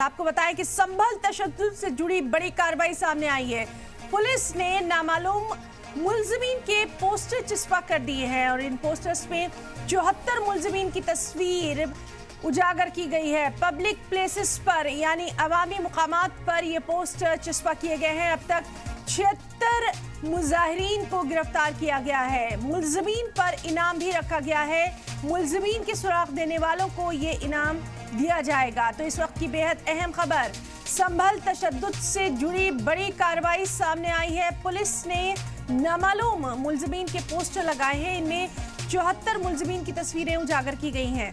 आपको बताएं कि संभल तशद्दुद से जुड़ी बड़ी कार्रवाई सामने आई है। पुलिस ने नामालूम मुल्जिमीन के पोस्टर चिस्पा कर दिए हैं और इन पोस्टर्स में 74 मुल्जिमीन की तस्वीर उजागर की गई है। पब्लिक प्लेसेस पर यानी अवामी मुकामात पर ये पोस्टर चिस्पा किए गए हैं। अब तक 76 मुजाहिरीन को गिरफ्तार किया गया है। मुल्जिमीन पर इनाम भी रखा गया है। मुल्जिमीन के सुराग देने वालों को ये इनाम दिया जाएगा। तो इस वक्त की बेहद अहम खबर, संभल तशद्दुद से जुड़ी बड़ी कार्रवाई सामने आई है। पुलिस ने नामालूम मुल्जिमीन के पोस्टर लगाए हैं। इनमें 74 मुल्जिमीन की तस्वीरें उजागर की गई हैं।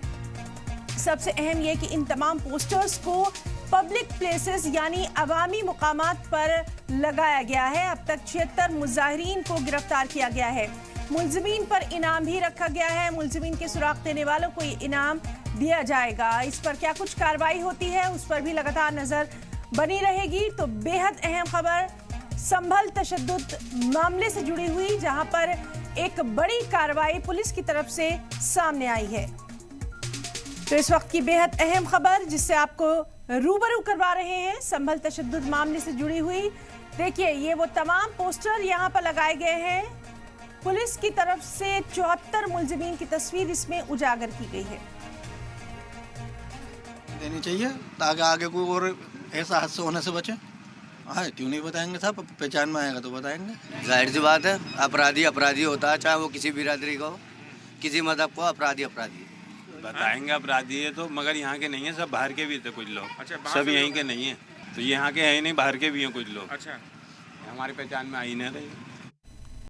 सबसे अहम यह कि इन तमाम पोस्टर्स को पब्लिक प्लेसेस यानी अवामी मुकामात पर लगाया गया है। अब तक 76 मुजाहिरीन को गिरफ्तार किया गया है। मुल्जिमीन पर इनाम भी रखा गया है। मुल्जिमीन के सुराग देने वालों को ये इनाम दिया जाएगा। इस पर क्या कुछ कार्रवाई होती है उस पर भी लगातार नजर बनी रहेगी। तो बेहद अहम खबर संभल तशद्दुद मामले से जुड़ी हुई, जहां पर एक बड़ी कार्रवाई पुलिस की तरफ से सामने आई है। तो इस वक्त की बेहद अहम खबर जिससे आपको रूबरू करवा रहे हैं संभल तशद्दुद मामले से जुड़ी हुई। देखिए, ये वो तमाम पोस्टर यहाँ पर लगाए गए हैं। पुलिस की तरफ से 74 मुल्जिमीन की तस्वीर इसमें उजागर की गई है। देनी चाहिए ताकि आगे कोई और ऐसा हादसा होने से बचे। हाँ, क्यों नहीं बताएंगे साहब, पहचान में आएगा तो बताएंगे। जाहिर सी बात है, अपराधी अपराधी होता है, चाहे वो किसी बिरादरी का हो, किसी मजहब को। अपराधी अपराधी बताएंगे, अपराधी है तो, मगर यहाँ के नहीं है, सब बाहर के भी थे कुछ लोग। अच्छा, सब यहीं के नहीं है, तो यहाँ के है ही नहीं, बाहर के भी हैं कुछ लोग। अच्छा, हमारी पहचान में आई नहीं रही।